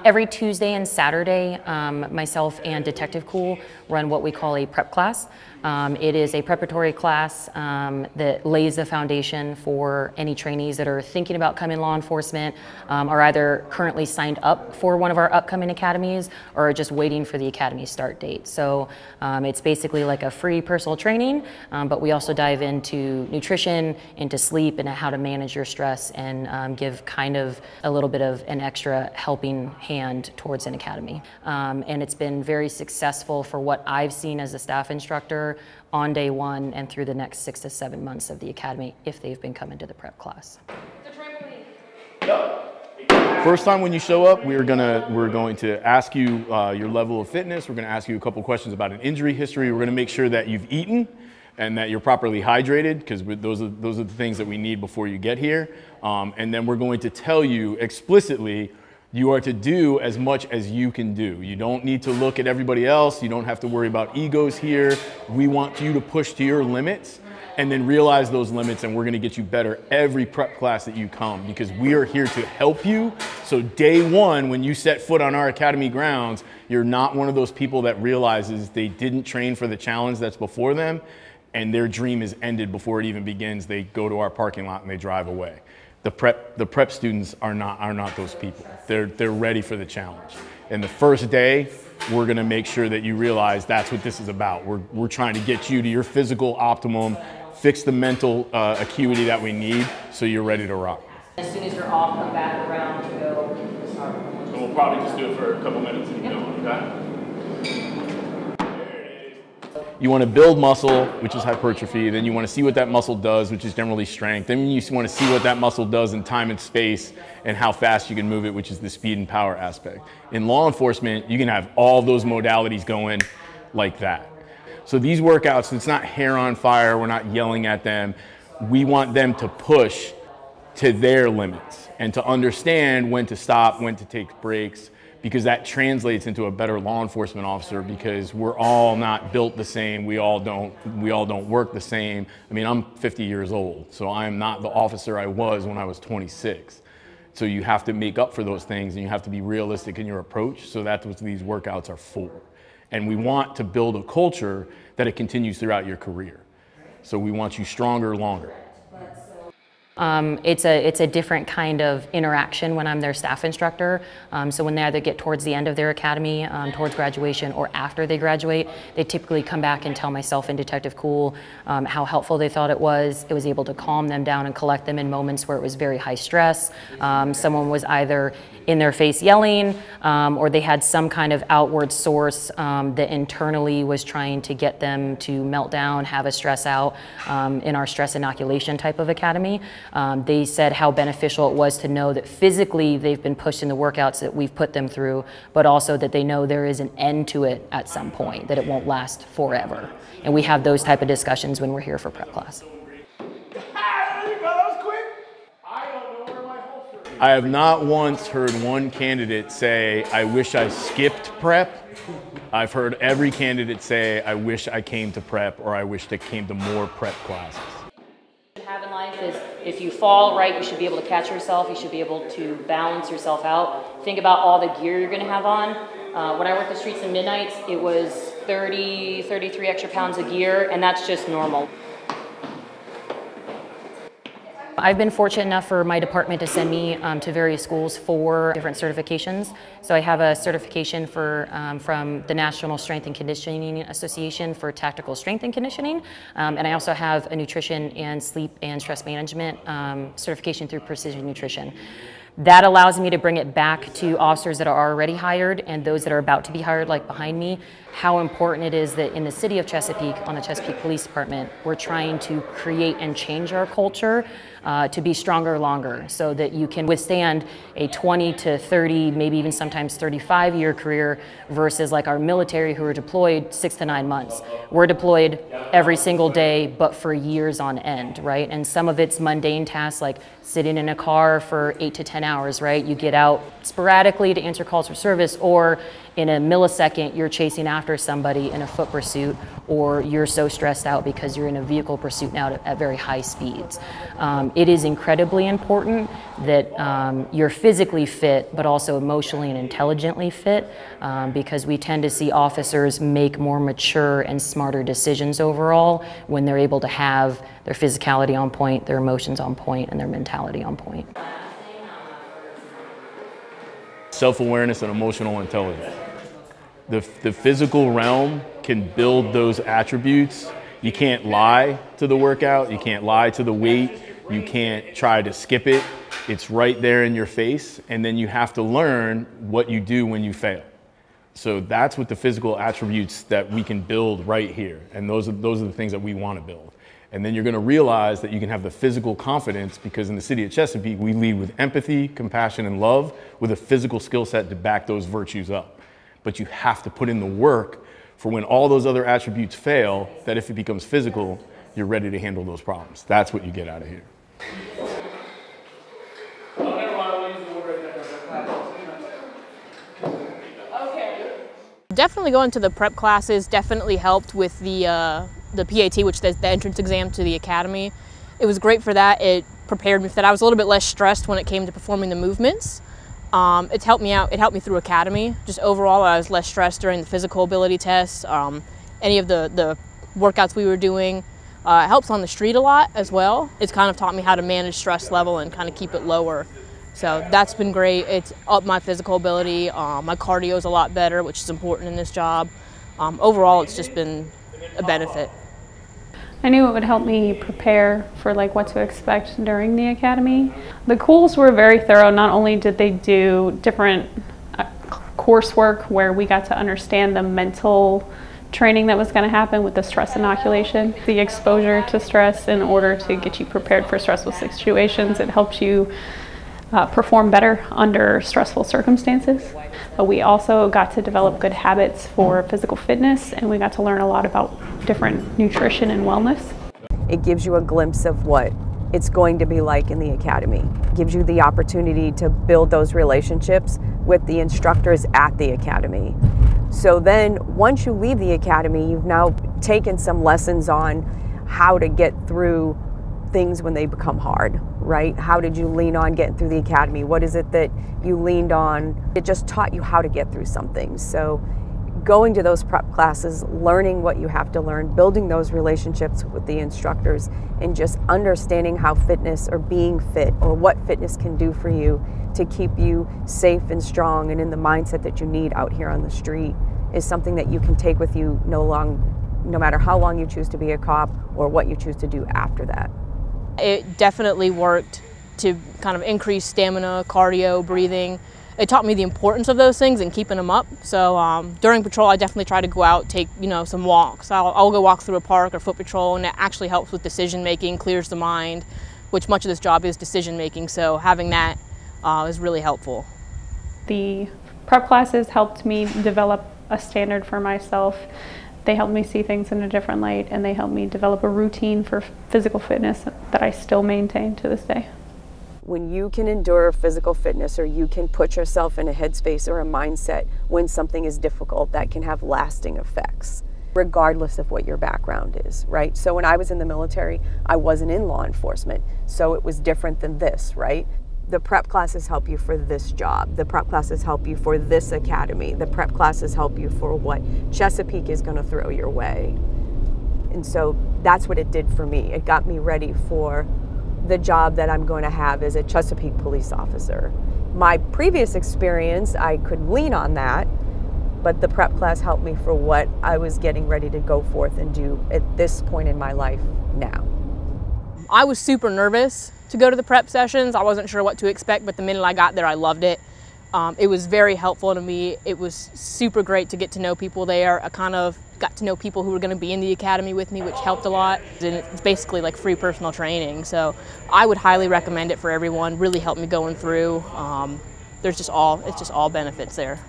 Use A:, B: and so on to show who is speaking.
A: Every Tuesday and Saturday, myself and Detective Cool run what we call a prep class. It is a preparatory class that lays the foundation for any trainees that are thinking about coming law enforcement, are either currently signed up for one of our upcoming academies or are just waiting for the academy start date. So it's basically like a free personal training, but we also dive into nutrition, into sleep, and how to manage your stress and give kind of a little bit of an extra helping hand towards an academy. And it's been very successful for what I've seen as a staff instructor on day one and through the next 6 to 7 months of the academy if they've been coming to the prep class.
B: First time when you show up, we're going to ask you your level of fitness. We're going to ask you a couple questions about an injury history. We're going to make sure that you've eaten and that you're properly hydrated, because those are the things that we need before you get here. And then we're going to tell you explicitly you are to do as much as you can do. You don't need to look at everybody else. You don't have to worry about egos here. We want you to push to your limits and then realize those limits, and we're gonna get you better every prep class that you come, because we are here to help you. So day one, when you set foot on our academy grounds, you're not one of those people that realizes they didn't train for the challenge that's before them and their dream is ended before it even begins. They go to our parking lot and they drive away. The prep students are not those people. They're ready for the challenge. And the first day, we're gonna make sure that you realize that's what this is about. We're trying to get you to your physical optimum, fix the mental acuity that we need so you're ready to rock.
A: As soon as you're off, come back around to go start.
B: And we'll probably just do it for a couple minutes and go, okay? You want to build muscle, which is hypertrophy. Then you want to see what that muscle does, which is generally strength. Then you want to see what that muscle does in time and space and how fast you can move it, which is the speed and power aspect. In law enforcement, you can have all those modalities going like that. So these workouts, it's not hair on fire. We're not yelling at them. We want them to push to their limits and to understand when to stop, when to take breaks, because that translates into a better law enforcement officer, because we're all not built the same. We all don't work the same. I mean, I'm 50 years old, so I am not the officer I was when I was 26. So you have to make up for those things, and you have to be realistic in your approach. So that's what these workouts are for. And we want to build a culture that it continues throughout your career. So we want you stronger, longer.
A: It's a different kind of interaction when I'm their staff instructor. So when they either get towards the end of their academy, towards graduation, or after they graduate, they typically come back and tell myself and Detective Cool how helpful they thought it was. It was able to calm them down and collect them in moments where it was very high stress. Someone was either in their face yelling, or they had some kind of outward source that internally was trying to get them to melt down, have a stress out in our stress inoculation type of academy. They said how beneficial it was to know that physically they've been pushed in the workouts that we've put them through, but also that they know there is an end to it at some point, that it won't last forever. And we have those type of discussions when we're here for prep class.
B: I have not once heard one candidate say, I wish I skipped prep. I've heard every candidate say, I wish I came to prep, or I wish I came to more prep classes.
A: Have in life is, if you fall, right, you should be able to catch yourself. You should be able to balance yourself out. Think about all the gear you're going to have on. When I worked the streets and midnights, it was 33 extra pounds of gear, and that's just normal. I've been fortunate enough for my department to send me to various schools for different certifications. So I have a certification for, from the National Strength and Conditioning Association for tactical strength and conditioning. And I also have a nutrition and sleep and stress management certification through Precision Nutrition. That allows me to bring it back to officers that are already hired and those that are about to be hired, like behind me, how important it is that in the city of Chesapeake, on the Chesapeake Police Department, we're trying to create and change our culture to be stronger longer, so that you can withstand a 20 to 30, maybe even sometimes 35-year career versus like our military who are deployed 6 to 9 months. We're deployed every single day, but for years on end, right? And some of it's mundane tasks like sitting in a car for 8 to 10 10 hours, right? You get out sporadically to answer calls for service, or in a millisecond, you're chasing after somebody in a foot pursuit, or you're so stressed out because you're in a vehicle pursuit now at very high speeds. It is incredibly important that you're physically fit, but also emotionally and intelligently fit, because we tend to see officers make more mature and smarter decisions overall when they're able to have their physicality on point, their emotions on point, and their mentality on point.
B: Self-awareness and emotional intelligence. The physical realm can build those attributes. You can't lie to the workout, you can't lie to the weight, you can't try to skip it. It's right there in your face, and then you have to learn what you do when you fail. So that's what the physical attributes that we can build right here, and those are the things that we want to build. And then you're going to realize that you can have the physical confidence, because in the city of Chesapeake, we lead with empathy, compassion, and love, with a physical skill set to back those virtues up. But you have to put in the work for when all those other attributes fail, that if it becomes physical, you're ready to handle those problems. That's what you get out of here.
C: Definitely going to the prep classes definitely helped with the PAT, which is the entrance exam to the academy. It was great for that. It prepared me for that. I was a little bit less stressed when it came to performing the movements. It helped me out. It helped me through academy. Just overall, I was less stressed during the physical ability tests. Any of the workouts we were doing. It helps on the street a lot as well. It's kind of taught me how to manage stress level and kind of keep it lower. So that's been great. It's upped my physical ability. My cardio is a lot better, which is important in this job. Overall, it's just been a benefit.
D: I knew it would help me prepare for what to expect during the academy. The schools were very thorough. Not only did they do different coursework where we got to understand the mental training that was going to happen with the stress inoculation, the exposure to stress in order to get you prepared for stressful situations. It helps you perform better under stressful circumstances. But we also got to develop good habits for physical fitness, and we got to learn a lot about different nutrition and wellness.
E: It gives you a glimpse of what it's going to be like in the academy. It gives you the opportunity to build those relationships with the instructors at the academy. So then once you leave the academy, you've now taken some lessons on how to get through things when they become hard, right? How did you lean on getting through the academy? What is it that you leaned on? It just taught you how to get through something. So going to those prep classes, learning what you have to learn, building those relationships with the instructors, and just understanding how fitness or being fit or what fitness can do for you to keep you safe and strong and in the mindset that you need out here on the street is something that you can take with you no matter how long you choose to be a cop or what you choose to do after that.
C: It definitely worked to kind of increase stamina, cardio, breathing. It taught me the importance of those things and keeping them up. So during patrol, I definitely try to go out, take some walks. I'll go walk through a park or foot patrol, and it actually helps with decision making, clears the mind, which much of this job is decision making. So having that is really helpful.
D: The prep classes helped me develop a standard for myself. They helped me see things in a different light, and they helped me develop a routine for physical fitness that I still maintain to this day.
E: When you can endure physical fitness, or you can put yourself in a headspace or a mindset when something is difficult, that can have lasting effects, regardless of what your background is, right? So when I was in the military, I wasn't in law enforcement, so it was different than this, right? The prep classes help you for this job. The prep classes help you for this academy. The prep classes help you for what Chesapeake is going to throw your way. And so that's what it did for me. It got me ready for the job that I'm going to have as a Chesapeake police officer. My previous experience, I could lean on that, but the prep class helped me for what I was getting ready to go forth and do at this point in my life now.
C: I was super nervous to go to the prep sessions. I wasn't sure what to expect, but the minute I got there, I loved it. It was very helpful to me. It was super great to get to know people there. I kind of got to know people who were going to be in the academy with me, which helped a lot. And it's basically like free personal training. So I would highly recommend it for everyone. Really helped me going through. It's just all benefits there.